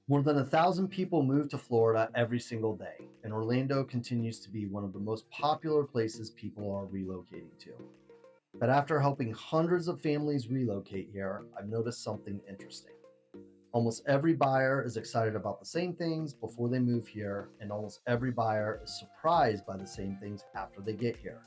More than 1,000 people move to Florida every single day, and Orlando continues to be one of the most popular places people are relocating to. But after helping hundreds of families relocate here, I've noticed something interesting. Almost every buyer is excited about the same things before they move here, and almost every buyer is surprised by the same things after they get here.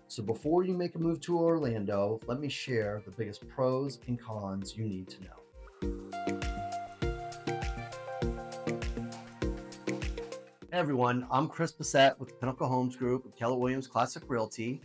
So before you make a move to Orlando, let me share the biggest pros and cons you need to know. Hey everyone, I'm Chris Bessette with Pinnacle Homes Group and Keller Williams Classic Realty.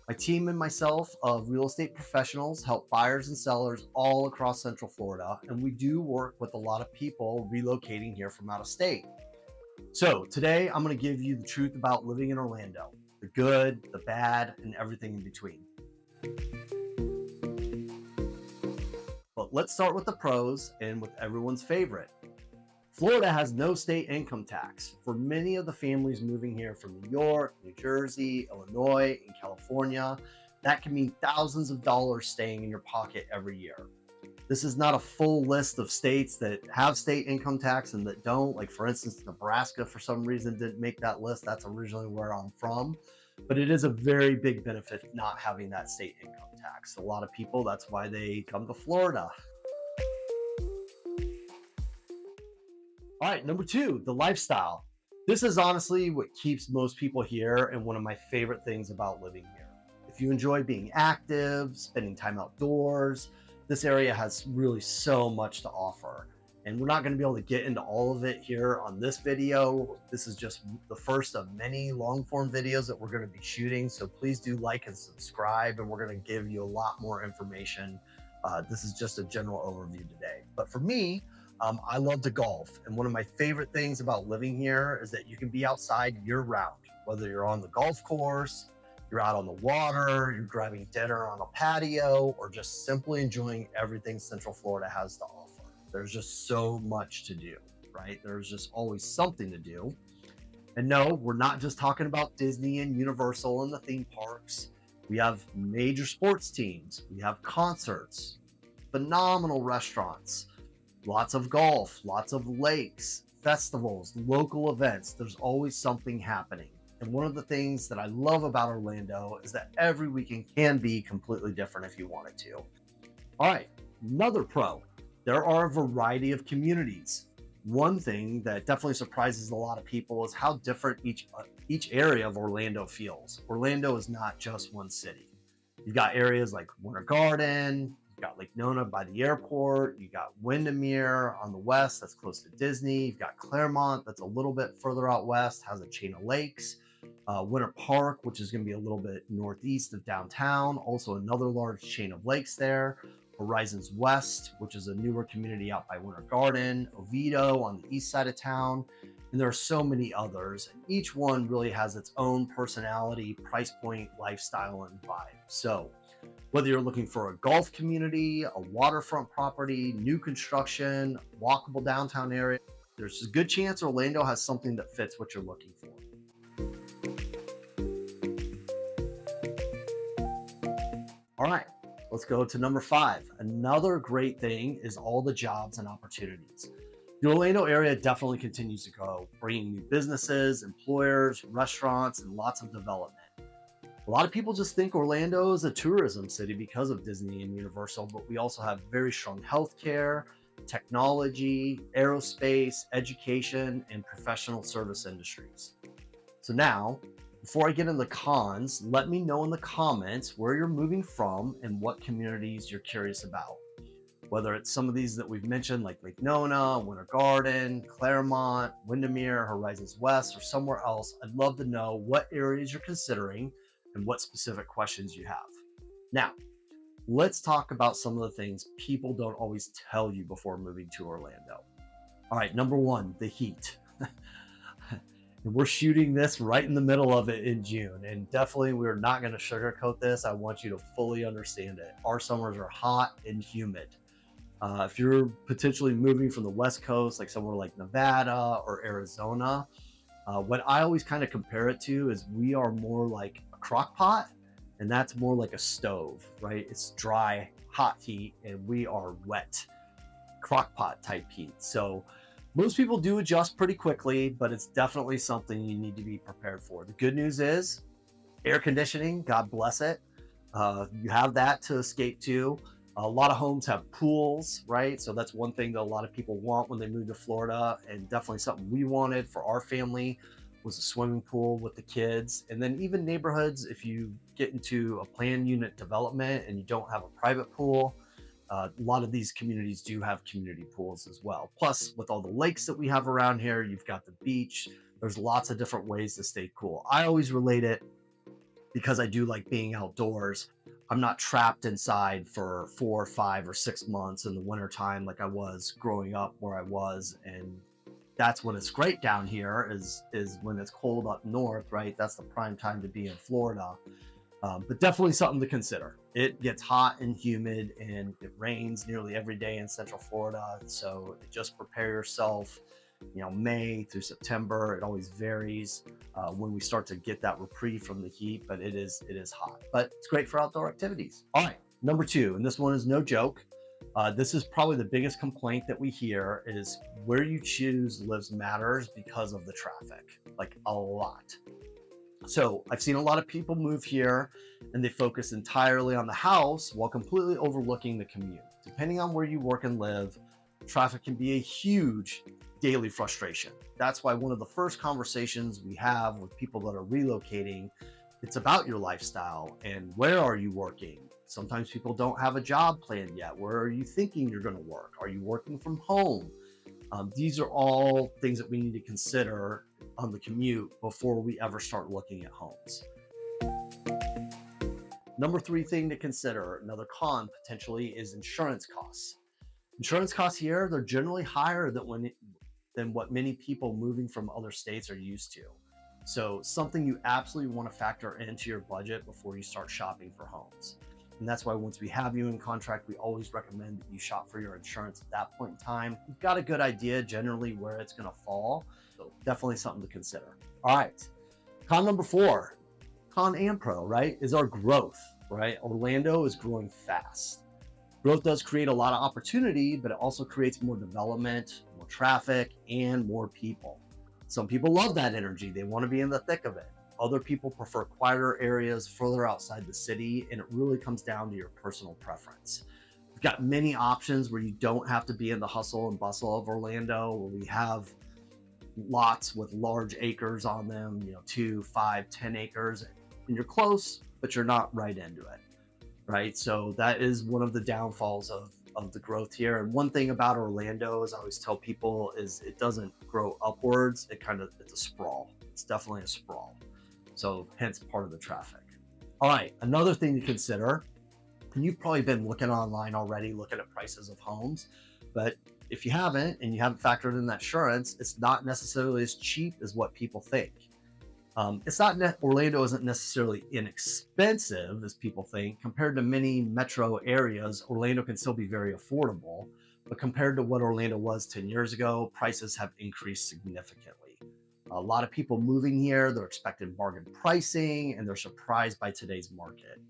My team and myself of real estate professionals help buyers and sellers all across Central Florida, and we do work with a lot of people relocating here from out of state. So today I'm going to give you the truth about living in Orlando, the good, the bad, and everything in between. But let's start with the pros and with everyone's favorite. Florida has no state income tax. For many of the families moving here from New York, New Jersey, Illinois, and California, that can mean thousands of dollars staying in your pocket every year. This is not a full list of states that have state income tax and that don't. Like, for instance, Nebraska, for some reason, didn't make that list. That's originally where I'm from. But it is a very big benefit not having that state income tax. A lot of people, that's why they come to Florida. All right, number two, the lifestyle. This is honestly what keeps most people here and one of my favorite things about living here. If you enjoy being active, spending time outdoors, this area has really so much to offer. And we're not going to be able to get into all of it here on this video. This is just the first of many long form videos that we're going to be shooting. So please do like and subscribe, and we're going to give you a lot more information. This is just a general overview today. But for me, I love to golf. And one of my favorite things about living here is that you can be outside year round, whether you're on the golf course, you're out on the water, you're grabbing dinner on a patio, or just simply enjoying everything Central Florida has to offer. There's just so much to do, right? There's just always something to do. And no, we're not just talking about Disney and Universal and the theme parks. We have major sports teams, we have concerts, phenomenal restaurants, lots of golf, lots of lakes, festivals, local events. There's always something happening. And one of the things that I love about Orlando is that every weekend can be completely different if you wanted to. All right, another pro. There are a variety of communities. One thing that definitely surprises a lot of people is how different each area of Orlando feels. Orlando is not just one city. You've got areas like Winter Garden, you've got Lake Nona by the airport, you got Windermere on the west that's close to Disney, you've got Clermont that's a little bit further out west, has a chain of lakes, Winter Park, which is going to be a little bit northeast of downtown, also another large chain of lakes there. Horizons West, which is a newer community out by Winter Garden, Oviedo on the east side of town, and there are so many others. And each one really has its own personality, price point, lifestyle, and vibe. So whether you're looking for a golf community, a waterfront property, new construction, walkable downtown area, there's a good chance Orlando has something that fits what you're looking for. All right, let's go to number 5. Another great thing is all the jobs and opportunities. The Orlando area definitely continues to grow, bringing new businesses, employers, restaurants, and lots of development. A lot of people just think Orlando is a tourism city because of Disney and Universal, but we also have very strong healthcare, technology, aerospace, education, and professional service industries. So now, before I get into the cons, let me know in the comments where you're moving from and what communities you're curious about. Whether it's some of these that we've mentioned, like Lake Nona, Winter Garden, Clermont, Windermere, Horizons West, or somewhere else, I'd love to know what areas you're considering and what specific questions you have. Now, let's talk about some of the things people don't always tell you before moving to Orlando. All right, number 1, the heat. We're shooting this right in the middle of it in June, and definitely we're not going to sugarcoat this. I want you to fully understand it. Our summers are hot and humid. If you're potentially moving from the West Coast, like somewhere like Nevada or Arizona, what I always kind of compare it to is we are more like a crock pot, and that's more like a stove, right? It's dry, hot heat, and we are wet, crock pot type heat. So Most people do adjust pretty quickly, but it's definitely something you need to be prepared for. The good news is air conditioning, God bless it. You have that to escape to. A lot of homes have pools, right? So that's one thing that a lot of people want when they move to Florida, and definitely something we wanted for our family was a swimming pool with the kids. And then even neighborhoods, if you get into a planned unit development and you don't have a private pool, a lot of these communities do have community pools as well. Plus, with all the lakes that we have around here, you've got the beach. There's lots of different ways to stay cool. I always relate it because I do like being outdoors. I'm not trapped inside for 4 or 5 or 6 months in the wintertime like I was growing up where I was. And that's when it's great down here is when it's cold up north, right? That's the prime time to be in Florida. But definitely something to consider. It gets hot and humid and it rains nearly every day in Central Florida. So just prepare yourself. May through September, it always varies when we start to get that reprieve from the heat, but it is hot. But it's great for outdoor activities. All right, number two, and this one is no joke. This is probably the biggest complaint that we hear is where you choose lives matters because of the traffic, like a lot. So I've seen a lot of people move here and they focus entirely on the house while completely overlooking the commute. Depending on where you work and live, traffic can be a huge daily frustration. That's why one of the first conversations we have with people that are relocating, it's about your lifestyle and where are you working? Sometimes people don't have a job plan yet. Where are you thinking you're going to work? Are you working from home? These are all things that we need to consider on the commute before we ever start looking at homes. Number three thing to consider, another con potentially, is insurance costs. Insurance costs here, they're generally higher than what many people moving from other states are used to. So something you absolutely want to factor into your budget before you start shopping for homes. And that's why once we have you in contract, we always recommend that you shop for your insurance at that point in time. You've got a good idea generally where it's going to fall. So definitely something to consider. All right. Con number four, con and pro, right, is our growth, right? Orlando is growing fast. Growth does create a lot of opportunity, but it also creates more development, more traffic, and more people. Some people love that energy. They want to be in the thick of it. Other people prefer quieter areas further outside the city, and it really comes down to your personal preference. We've got many options where you don't have to be in the hustle and bustle of Orlando, where we have lots with large acres on them, 2, 5, 10 acres, and you're close, but you're not right into it, right? So that is one of the downfalls of the growth here. And one thing about Orlando, as I always tell people, is it doesn't grow upwards. It's a sprawl. It's definitely a sprawl. So hence part of the traffic. All right, another thing to consider, and you've probably been looking online already, looking at prices of homes, but if you haven't and you haven't factored in that insurance, it's not necessarily as cheap as what people think. Orlando isn't necessarily inexpensive as people think. Compared to many metro areas, Orlando can still be very affordable. But compared to what Orlando was 10 years ago, prices have increased significantly. A lot of people moving here, they're expecting bargain pricing and they're surprised by today's market.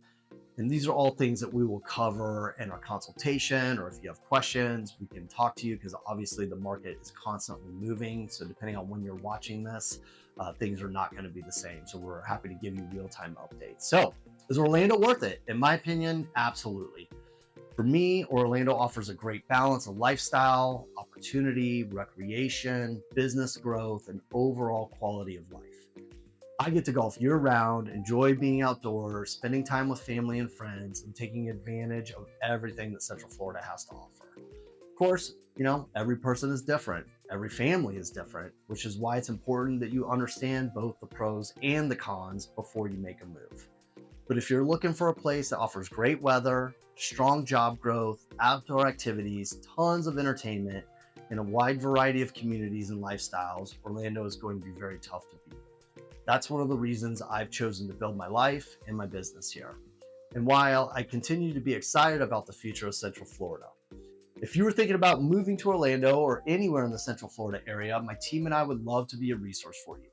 And these are all things that we will cover in our consultation, or if you have questions, we can talk to you because obviously the market is constantly moving. So depending on when you're watching this, things are not going to be the same. So we're happy to give you real-time updates. So is Orlando worth it? In my opinion, absolutely. For me, Orlando offers a great balance of lifestyle, opportunity, recreation, business growth, and overall quality of life. I get to golf year round, enjoy being outdoors, spending time with family and friends, and taking advantage of everything that Central Florida has to offer. Of course, every person is different. Every family is different, which is why it's important that you understand both the pros and the cons before you make a move. But if you're looking for a place that offers great weather, strong job growth, outdoor activities, tons of entertainment, and a wide variety of communities and lifestyles, Orlando is going to be very tough to beat. That's one of the reasons I've chosen to build my life and my business here. And while I continue to be excited about the future of Central Florida, if you were thinking about moving to Orlando or anywhere in the Central Florida area, my team and I would love to be a resource for you.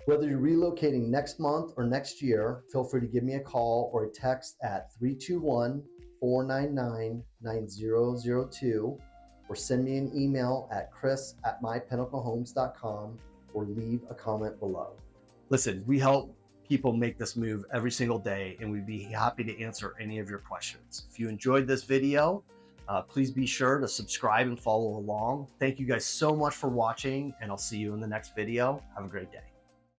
Whether you're relocating next month or next year, feel free to give me a call or a text at 321-499-9002. or send me an email at chris@mypinnaclehomes.com or leave a comment below. Listen, we help people make this move every single day, and we'd be happy to answer any of your questions. If you enjoyed this video, please be sure to subscribe and follow along. Thank you guys so much for watching, and I'll see you in the next video. Have a great day.